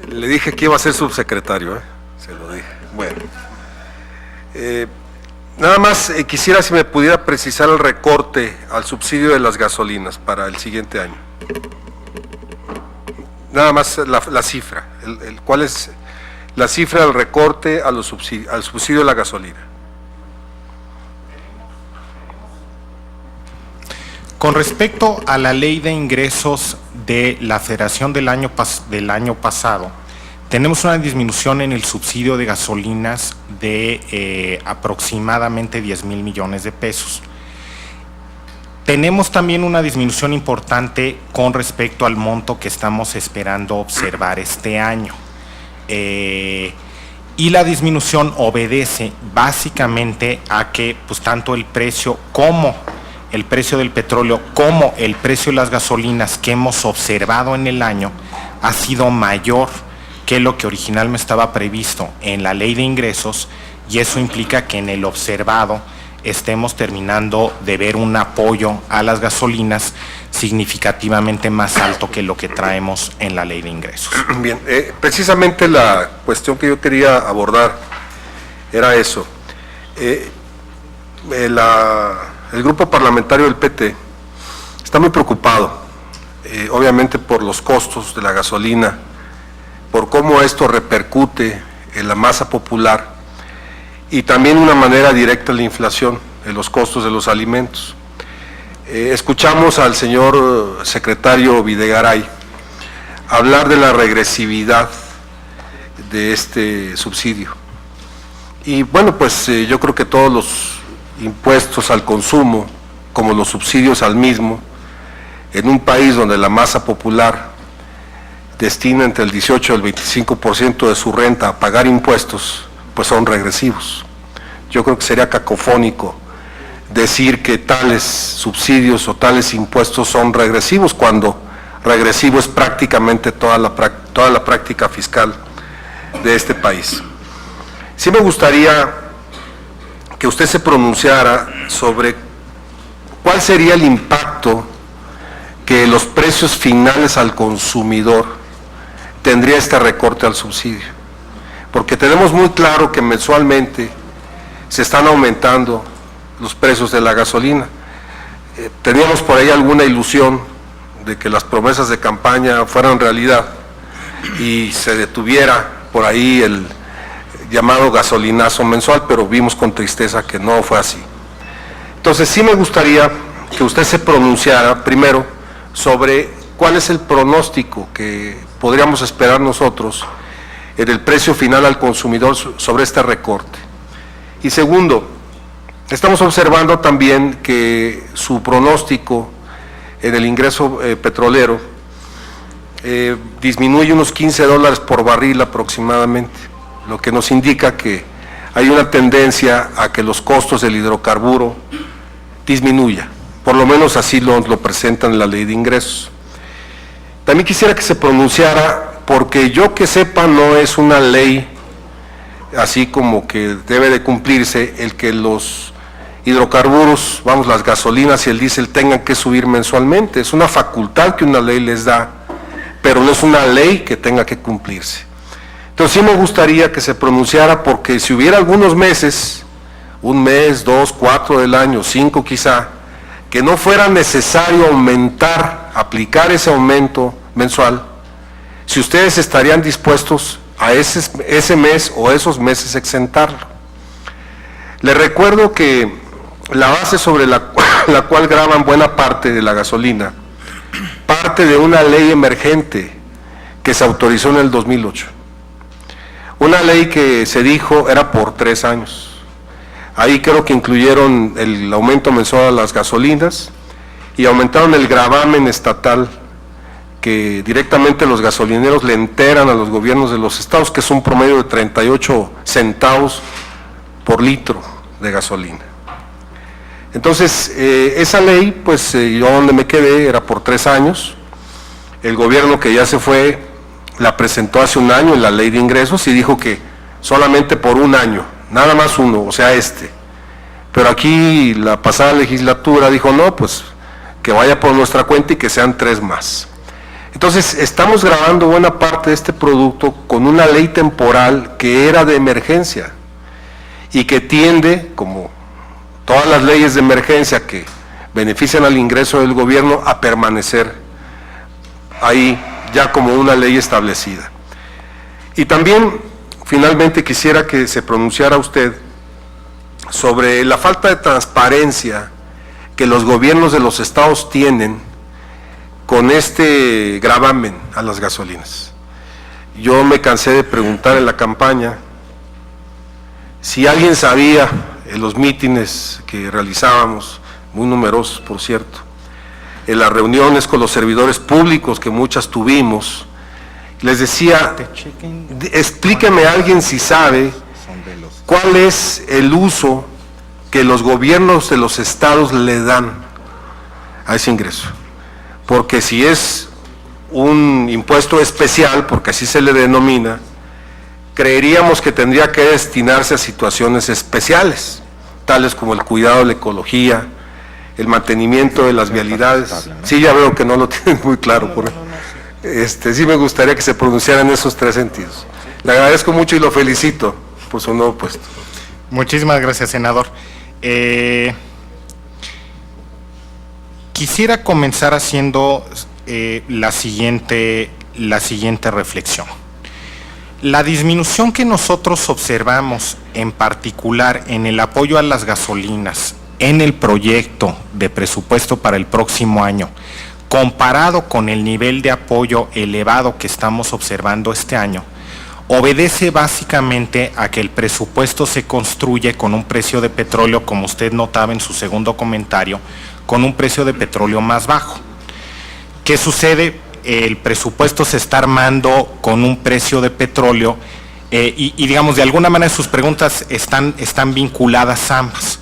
Le dije que iba a ser subsecretario, se lo dije. Bueno, nada más quisiera si me pudiera precisar el recorte al subsidio de las gasolinas para el siguiente año. Nada más la cifra, ¿cuál es la cifra del recorte a los al subsidio de la gasolina? Con respecto a la ley de ingresos de la Federación del año pasado, tenemos una disminución en el subsidio de gasolinas de aproximadamente 10,000 millones de pesos. Tenemos también una disminución importante con respecto al monto que estamos esperando observar este año. Y la disminución obedece básicamente a que pues, tanto el precio como el precio del petróleo como el precio de las gasolinas que hemos observado en el año ha sido mayor que lo que originalmente estaba previsto en la ley de ingresos, y eso implica que en el observado estemos terminando de ver un apoyo a las gasolinas significativamente más alto que lo que traemos en la ley de ingresos. Bien, precisamente la cuestión que yo quería abordar era eso. El grupo parlamentario del PT está muy preocupado, obviamente por los costos de la gasolina, por cómo esto repercute en la masa popular y también de una manera directa en la inflación, en los costos de los alimentos. Escuchamos al señor secretario Videgaray hablar de la regresividad de este subsidio. Y bueno, pues yo creo que todos los impuestos al consumo, como los subsidios al mismo, en un país donde la masa popular destina entre el 18 y el 25% de su renta a pagar impuestos, pues son regresivos. Yo creo que sería cacofónico decir que tales subsidios o tales impuestos son regresivos, cuando regresivo es prácticamente toda la práctica fiscal de este país. Sí me gustaría que usted se pronunciara sobre cuál sería el impacto que los precios finales al consumidor tendría este recorte al subsidio, porque tenemos muy claro que mensualmente se están aumentando los precios de la gasolina. Teníamos por ahí alguna ilusión de que las promesas de campaña fueran realidad y se detuviera por ahí el llamado gasolinazo mensual, pero vimos con tristeza que no fue así. Entonces sí me gustaría que usted se pronunciara primero sobre cuál es el pronóstico que podríamos esperar nosotros en el precio final al consumidor sobre este recorte. Y segundo, estamos observando también que su pronóstico en el ingreso petrolero disminuye unos $15 por barril aproximadamente, lo que nos indica que hay una tendencia a que los costos del hidrocarburo disminuya, por lo menos así lo presentan en la ley de ingresos. También quisiera que se pronunciara, porque yo que sepa no es una ley así como que debe de cumplirse el que los hidrocarburos, vamos, las gasolinas y el diésel tengan que subir mensualmente. Es una facultad que una ley les da, pero no es una ley que tenga que cumplirse. Entonces sí me gustaría que se pronunciara, porque si hubiera algunos meses, un mes, 2, 4 del año, 5 quizá, que no fuera necesario aplicar ese aumento mensual, si ustedes estarían dispuestos a ese mes o esos meses exentarlo. Les recuerdo que la base sobre la cual graban buena parte de la gasolina parte de una ley emergente que se autorizó en el 2008. Una ley que se dijo era por 3 años. Ahí creo que incluyeron el aumento mensual a las gasolinas y aumentaron el gravamen estatal que directamente los gasolineros le enteran a los gobiernos de los estados, que es un promedio de 38 centavos por litro de gasolina. Entonces, esa ley, pues yo donde me quedé era por 3 años. El gobierno que ya se fue la presentó hace un año en la ley de ingresos y dijo que solamente por un año, nada más uno, o sea pero aquí la pasada legislatura dijo no, pues que vaya por nuestra cuenta y que sean 3 más. Entonces, estamos grabando buena parte de este producto con una ley temporal que era de emergencia y que tiende, como todas las leyes de emergencia que benefician al ingreso del gobierno, a permanecer ahí ya como una ley establecida. Y también, finalmente, quisiera que se pronunciara usted sobre la falta de transparencia que los gobiernos de los estados tienen con este gravamen a las gasolinas. Yo me cansé de preguntar en la campaña si alguien sabía en los mítines que realizábamos, muy numerosos por cierto, en las reuniones con los servidores públicos que muchas tuvimos, les decía, explíqueme a alguien si sabe cuál es el uso que los gobiernos de los estados le dan a ese ingreso. Porque si es un impuesto especial, porque así se le denomina, creeríamos que tendría que destinarse a situaciones especiales, tales como el cuidado de la ecología, el mantenimiento de las vialidades. Sí, ya veo que no lo tienen muy claro. Sí me gustaría que se pronunciara en esos tres sentidos. Le agradezco mucho y lo felicito por su nuevo puesto. Muchísimas gracias, senador. Quisiera comenzar haciendo la siguiente reflexión. La disminución que nosotros observamos, en particular en el apoyo a las gasolinas, en el proyecto de presupuesto para el próximo año, comparado con el nivel de apoyo elevado que estamos observando este año, obedece básicamente a que el presupuesto se construye con un precio de petróleo, como usted notaba en su segundo comentario, con un precio de petróleo más bajo. ¿Qué sucede? El presupuesto se está armando con un precio de petróleo y digamos, de alguna manera sus preguntas están vinculadas ambas.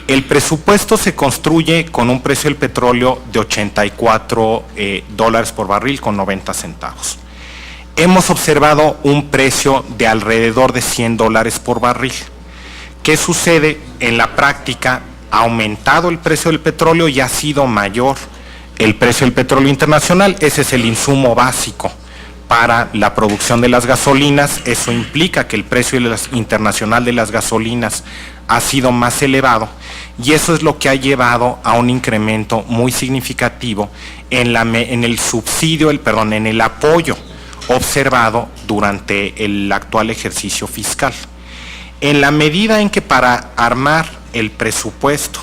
El presupuesto se construye con un precio del petróleo de $84 por barril con 90 centavos. Hemos observado un precio de alrededor de $100 por barril. ¿Qué sucede? En la práctica ha aumentado el precio del petróleo y ha sido mayor el precio del petróleo internacional. Ese es el insumo básico para la producción de las gasolinas. Eso implica que el precio internacional de las gasolinas ha sido más elevado y eso es lo que ha llevado a un incremento muy significativo en el apoyo observado durante el actual ejercicio fiscal. En la medida en que para armar el presupuesto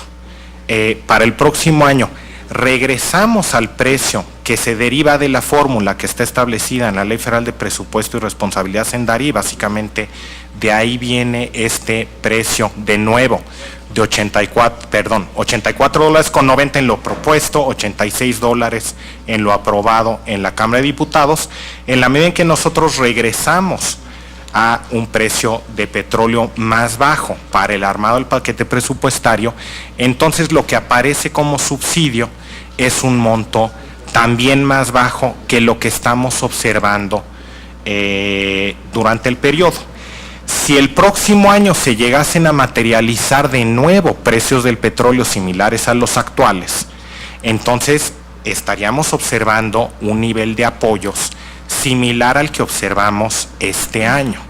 para el próximo año regresamos al precio que se deriva de la fórmula que está establecida en la Ley Federal de Presupuesto y Responsabilidad Hacendaria, y básicamente de ahí viene este precio de nuevo de $84.90 en lo propuesto, $86 en lo aprobado en la Cámara de Diputados. En la medida en que nosotros regresamos a un precio de petróleo más bajo para el armado del paquete presupuestario, entonces lo que aparece como subsidio es un monto también más bajo que lo que estamos observando durante el periodo. Si el próximo año se llegasen a materializar de nuevo precios del petróleo similares a los actuales, entonces estaríamos observando un nivel de apoyos similar al que observamos este año.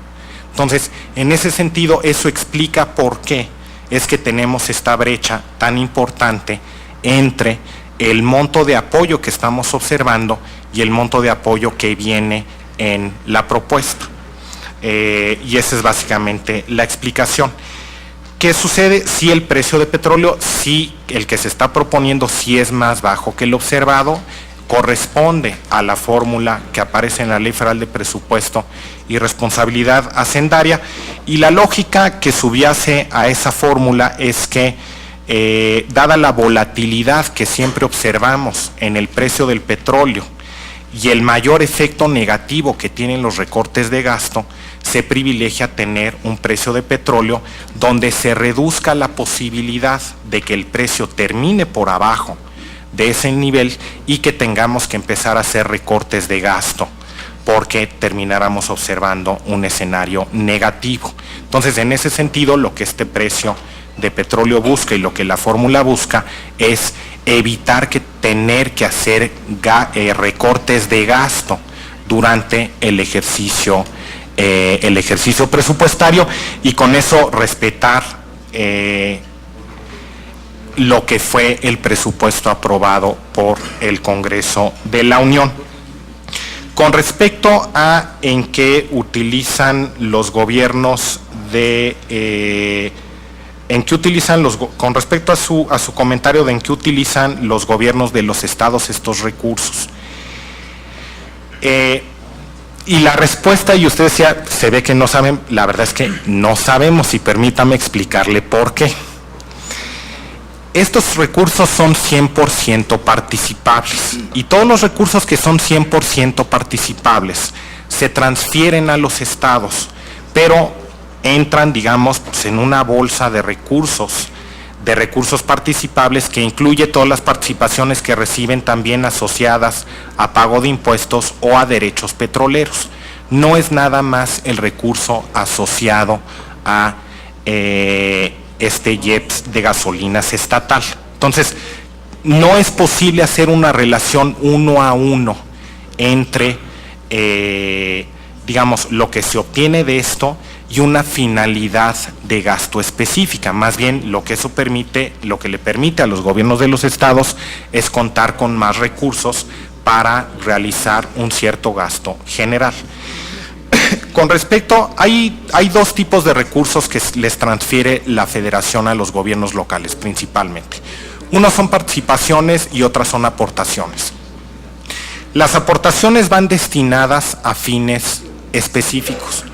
Entonces, en ese sentido, eso explica por qué es que tenemos esta brecha tan importante entre el monto de apoyo que estamos observando y el monto de apoyo que viene en la propuesta. Y esa es básicamente la explicación. ¿Qué sucede? Si el precio de petróleo, si el que se está proponiendo, si es más bajo que el observado, corresponde a la fórmula que aparece en la Ley Federal de Presupuesto y Responsabilidad Hacendaria, y la lógica que subyace a esa fórmula es que dada la volatilidad que siempre observamos en el precio del petróleo y el mayor efecto negativo que tienen los recortes de gasto, se privilegia tener un precio de petróleo donde se reduzca la posibilidad de que el precio termine por abajo de ese nivel y que tengamos que empezar a hacer recortes de gasto, porque termináramos observando un escenario negativo. Entonces, en ese sentido, lo que este precio de petróleo busca y lo que la fórmula busca es evitar tener que hacer recortes de gasto durante el ejercicio presupuestario, y con eso respetar lo que fue el presupuesto aprobado por el Congreso de la Unión. Con respecto a en qué utilizan los gobiernos con respecto a su comentario de en qué utilizan los gobiernos de los estados estos recursos. Y la respuesta, y usted decía, se ve que no saben, la verdad es que no sabemos, y permítame explicarle por qué. Estos recursos son 100% participables, y todos los recursos que son 100% participables se transfieren a los estados, pero entran, digamos, pues, en una bolsa de recursos participables que incluye todas las participaciones que reciben también asociadas a pago de impuestos o a derechos petroleros. No es nada más el recurso asociado a IEPS de gasolinas estatal. Entonces, no es posible hacer una relación 1 a 1 entre, digamos, lo que se obtiene de esto y una finalidad de gasto específica. Más bien, lo que le permite a los gobiernos de los estados es contar con más recursos para realizar un cierto gasto general. Con respecto, hay dos tipos de recursos que les transfiere la Federación a los gobiernos locales principalmente. Unos son participaciones y otras son aportaciones. Las aportaciones van destinadas a fines específicos: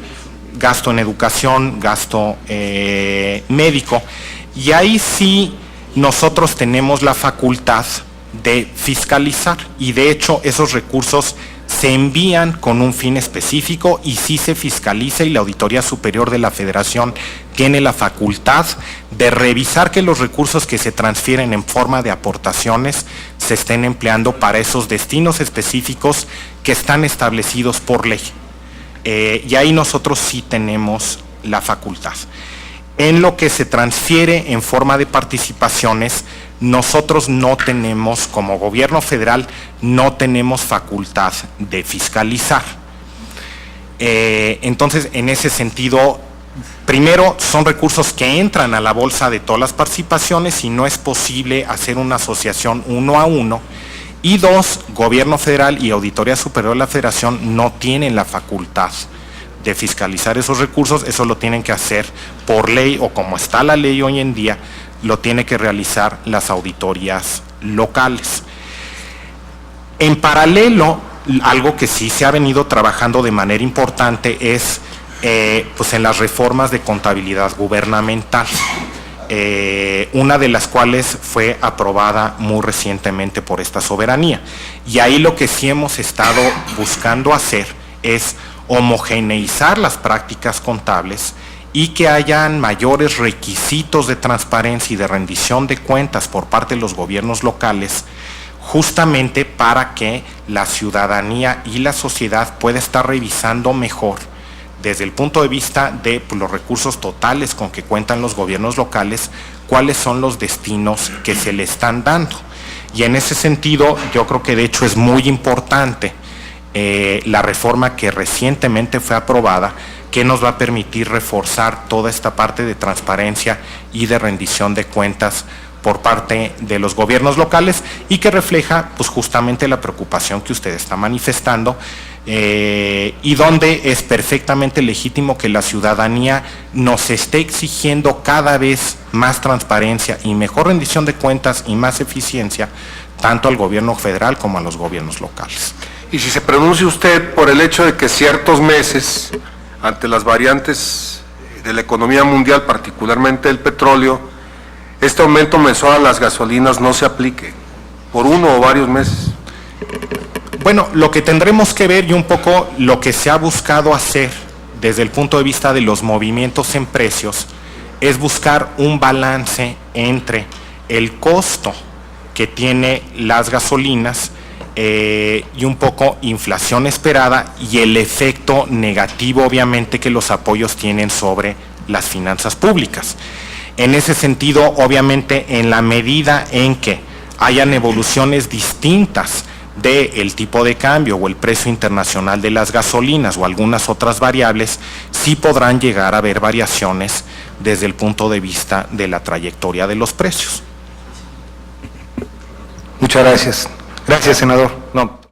gasto en educación, gasto médico, y ahí sí nosotros tenemos la facultad de fiscalizar, y de hecho esos recursos se envían con un fin específico y sí se fiscaliza, y la Auditoría Superior de la Federación tiene la facultad de revisar que los recursos que se transfieren en forma de aportaciones se estén empleando para esos destinos específicos que están establecidos por ley. Y ahí nosotros sí tenemos la facultad. En lo que se transfiere en forma de participaciones, nosotros no tenemos, como gobierno federal, no tenemos facultad de fiscalizar. Entonces, en ese sentido, primero, son recursos que entran a la bolsa de todas las participaciones y no es posible hacer una asociación 1 a 1. Y dos, gobierno federal y Auditoría Superior de la Federación no tienen la facultad de fiscalizar esos recursos. Eso lo tienen que hacer por ley, o como está la ley hoy en día, lo tiene que realizar las auditorías locales. En paralelo, algo que sí se ha venido trabajando de manera importante es pues en las reformas de contabilidad gubernamental. Una de las cuales fue aprobada muy recientemente por esta soberanía. Y ahí lo que sí hemos estado buscando hacer es homogeneizar las prácticas contables y que hayan mayores requisitos de transparencia y de rendición de cuentas por parte de los gobiernos locales, justamente para que la ciudadanía y la sociedad pueda estar revisando mejor, desde el punto de vista de los recursos totales con que cuentan los gobiernos locales, cuáles son los destinos que se le están dando. Y en ese sentido, yo creo que de hecho es muy importante la reforma que recientemente fue aprobada, que nos va a permitir reforzar toda esta parte de transparencia y de rendición de cuentas por parte de los gobiernos locales, y que refleja pues justamente la preocupación que usted está manifestando, y donde es perfectamente legítimo que la ciudadanía nos esté exigiendo cada vez más transparencia y mejor rendición de cuentas y más eficiencia, tanto al gobierno federal como a los gobiernos locales. Y si se pronuncia usted por el hecho de que ciertos meses, ante las variantes de la economía mundial, particularmente el petróleo, este aumento mensual a las gasolinas no se aplique por 1 o varios meses. Bueno, lo que tendremos que ver, y un poco lo que se ha buscado hacer desde el punto de vista de los movimientos en precios, es buscar un balance entre el costo que tiene las gasolinas y un poco inflación esperada y el efecto negativo, obviamente, que los apoyos tienen sobre las finanzas públicas. En ese sentido, obviamente, en la medida en que hayan evoluciones distintas del tipo de cambio o el precio internacional de las gasolinas o algunas otras variables, sí podrán llegar a haber variaciones desde el punto de vista de la trayectoria de los precios. Muchas gracias. Gracias, senador. No.